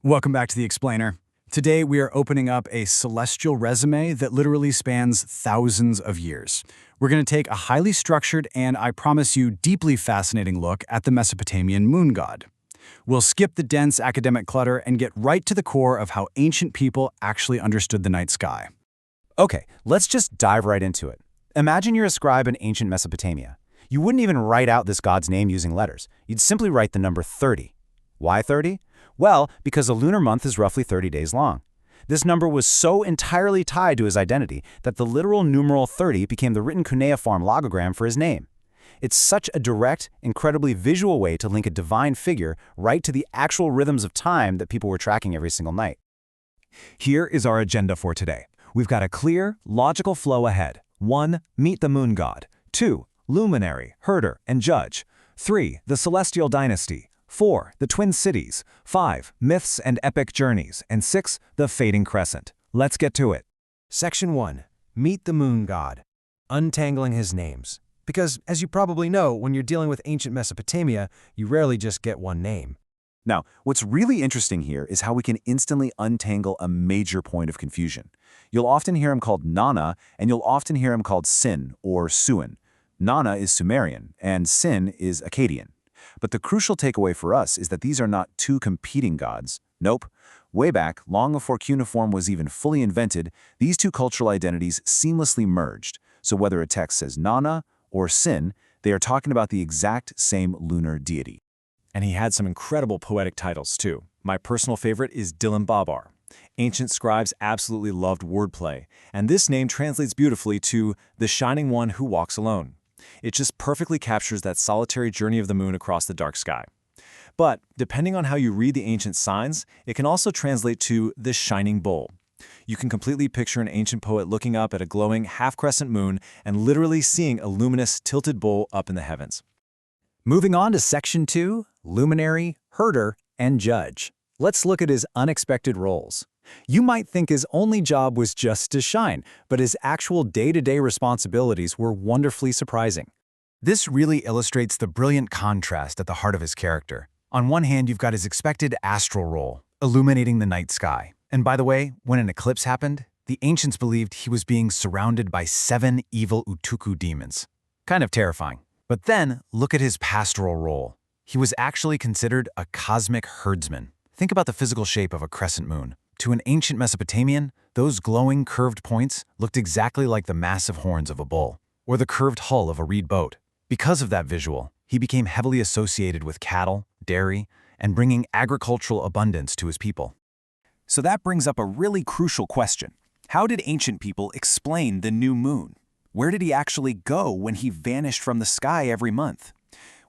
Welcome back to The Explainer. Today we are opening up a celestial resume that literally spans thousands of years. We're going to take a highly structured and, I promise you, deeply fascinating look at the Mesopotamian moon god. We'll skip the dense academic clutter and get right to the core of how ancient people actually understood the night sky. Okay, let's just dive right into it. Imagine you're a scribe in ancient Mesopotamia. You wouldn't even write out this god's name using letters. You'd simply write the number 30. Why 30? Well, because a lunar month is roughly 30 days long. This number was so entirely tied to his identity that the literal numeral 30 became the written cuneiform logogram for his name. It's such a direct, incredibly visual way to link a divine figure right to the actual rhythms of time that people were tracking every single night. Here is our agenda for today. We've got a clear, logical flow ahead. 1. Meet the moon god. 2. Luminary, herder, and judge. 3. The celestial dynasty. 4. The twin cities. 5. Myths and epic journeys. And 6. The fading crescent. Let's get to it. Section 1. Meet the moon god. Untangling his names. Because, as you probably know, when you're dealing with ancient Mesopotamia, you rarely just get one name. Now, what's really interesting here is how we can instantly untangle a major point of confusion. You'll often hear him called Nanna, and you'll often hear him called Sin or Suan. Nanna is Sumerian, and Sin is Akkadian. But the crucial takeaway for us is that these are not two competing gods. Nope. Way back, long before cuneiform was even fully invented, these two cultural identities seamlessly merged. So whether a text says Nanna or Sin, they are talking about the exact same lunar deity. And he had some incredible poetic titles, too. My personal favorite is Dilim Babar. Ancient scribes absolutely loved wordplay, and this name translates beautifully to the shining one who walks alone. It just perfectly captures that solitary journey of the moon across the dark sky. But, depending on how you read the ancient signs, it can also translate to the shining bull. You can completely picture an ancient poet looking up at a glowing half-crescent moon and literally seeing a luminous, tilted bull up in the heavens. Moving on to Section 2, Luminary, Herder, and Judge. Let's look at his unexpected roles. You might think his only job was just to shine, but his actual day-to-day responsibilities were wonderfully surprising. This really illustrates the brilliant contrast at the heart of his character. On one hand, you've got his expected astral role, illuminating the night sky. And by the way, when an eclipse happened, the ancients believed he was being surrounded by 7 evil Utuku demons. Kind of terrifying. But then, look at his pastoral role. He was actually considered a cosmic herdsman. Think about the physical shape of a crescent moon. To an ancient Mesopotamian, those glowing, curved points looked exactly like the massive horns of a bull, or the curved hull of a reed boat. Because of that visual, he became heavily associated with cattle, dairy, and bringing agricultural abundance to his people. So that brings up a really crucial question. How did ancient people explain the new moon? Where did he actually go when he vanished from the sky every month?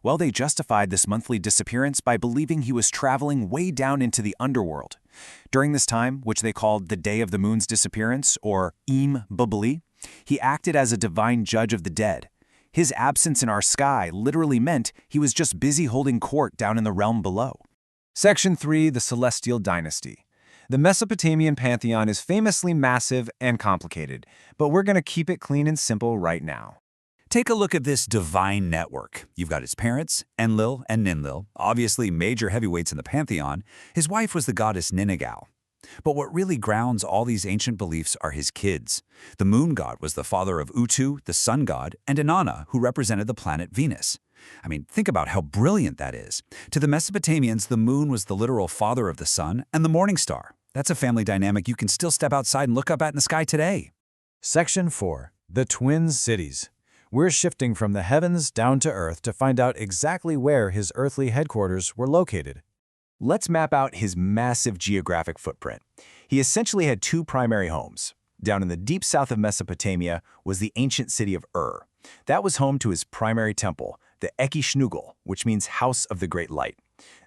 Well, they justified this monthly disappearance by believing he was traveling way down into the underworld. During this time, which they called the Day of the Moon's Disappearance, or Im-Bubli, he acted as a divine judge of the dead. His absence in our sky literally meant he was just busy holding court down in the realm below. Section 3, the celestial dynasty. The Mesopotamian pantheon is famously massive and complicated, but we're going to keep it clean and simple right now. Take a look at this divine network. You've got his parents, Enlil and Ninlil, obviously major heavyweights in the pantheon. His wife was the goddess Ningal. But what really grounds all these ancient beliefs are his kids. The moon god was the father of Utu, the sun god, and Inanna, who represented the planet Venus. I mean, think about how brilliant that is. To the Mesopotamians, the moon was the literal father of the sun and the morning star. That's a family dynamic you can still step outside and look up at in the sky today. Section 4. The twin cities. We're shifting from the heavens down to Earth to find out exactly where his earthly headquarters were located. Let's map out his massive geographic footprint. He essentially had 2 primary homes. Down in the deep south of Mesopotamia was the ancient city of Ur. That was home to his primary temple, the Ekishnugul, which means House of the Great Light.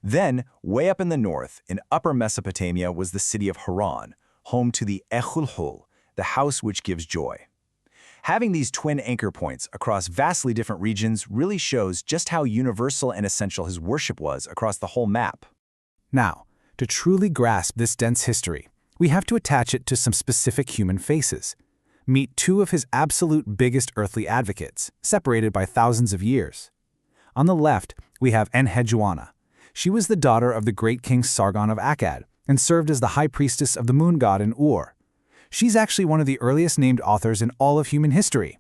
Then, way up in the north, in Upper Mesopotamia, was the city of Harran, home to the Echulhul, the house which gives joy. Having these twin anchor points across vastly different regions really shows just how universal and essential his worship was across the whole map. Now, to truly grasp this dense history, we have to attach it to some specific human faces. Meet 2 of his absolute biggest earthly advocates, separated by thousands of years. On the left, we have Enheduanna. She was the daughter of the great king Sargon of Akkad, and served as the high priestess of the moon god in Ur. She's actually one of the earliest named authors in all of human history.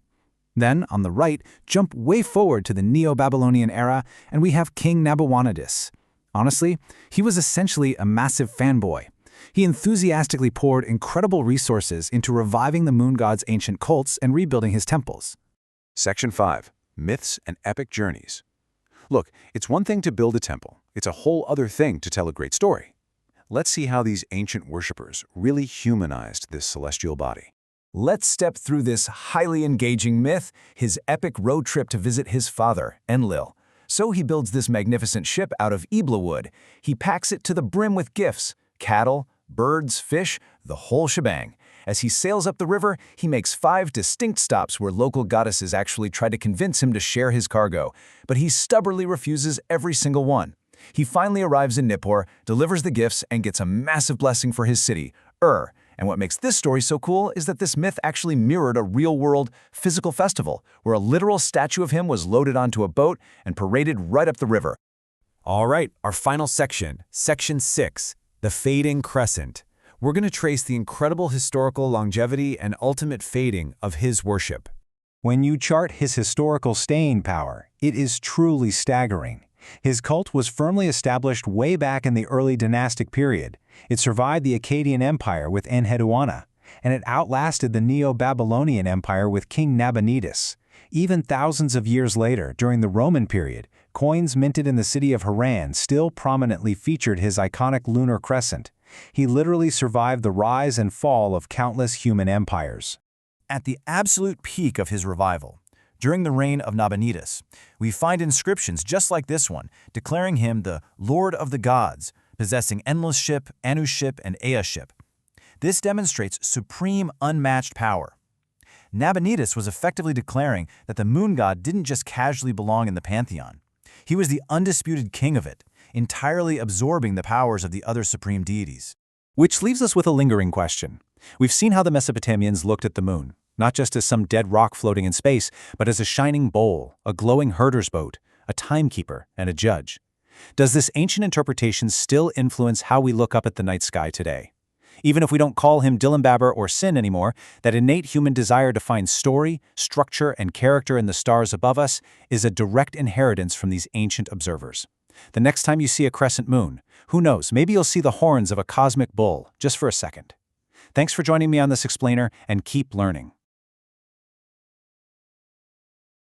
Then, on the right, jump way forward to the Neo-Babylonian era, and we have King Nabonidus. Honestly, he was essentially a massive fanboy. He enthusiastically poured incredible resources into reviving the moon god's ancient cults and rebuilding his temples. Section 5. Myths and Epic Journeys. Look, it's one thing to build a temple. It's a whole other thing to tell a great story. Let's see how these ancient worshippers really humanized this celestial body. Let's step through this highly engaging myth, his epic road trip to visit his father, Enlil. So he builds this magnificent ship out of Ibla wood. He packs it to the brim with gifts, cattle, birds, fish, the whole shebang. As he sails up the river, he makes 5 distinct stops where local goddesses actually try to convince him to share his cargo, but he stubbornly refuses every single one. He finally arrives in Nippur, delivers the gifts, and gets a massive blessing for his city, Ur. And what makes this story so cool is that this myth actually mirrored a real-world physical festival, where a literal statue of him was loaded onto a boat and paraded right up the river. All right, our final section, Section 6, the fading crescent. We're going to trace the incredible historical longevity and ultimate fading of his worship. When you chart his historical staying power, it is truly staggering. His cult was firmly established way back in the early dynastic period. It survived the Akkadian Empire with Enlil, and it outlasted the Neo-Babylonian Empire with King Nabonidus. Even thousands of years later, during the Roman period, coins minted in the city of Harran still prominently featured his iconic lunar crescent. He literally survived the rise and fall of countless human empires. At the absolute peak of his revival, during the reign of Nabonidus, we find inscriptions just like this one, declaring him the Lord of the Gods, possessing Enlil's ship, Anu's ship, and Ea's ship. This demonstrates supreme, unmatched power. Nabonidus was effectively declaring that the moon god didn't just casually belong in the pantheon. He was the undisputed king of it, entirely absorbing the powers of the other supreme deities. Which leaves us with a lingering question. We've seen how the Mesopotamians looked at the moon, not just as some dead rock floating in space, but as a shining bowl, a glowing herder's boat, a timekeeper, and a judge. Does this ancient interpretation still influence how we look up at the night sky today? Even if we don't call him Dilimbaber or Sin anymore, that innate human desire to find story, structure, and character in the stars above us is a direct inheritance from these ancient observers. The next time you see a crescent moon, who knows, maybe you'll see the horns of a cosmic bull, just for a second. Thanks for joining me on this explainer, and keep learning.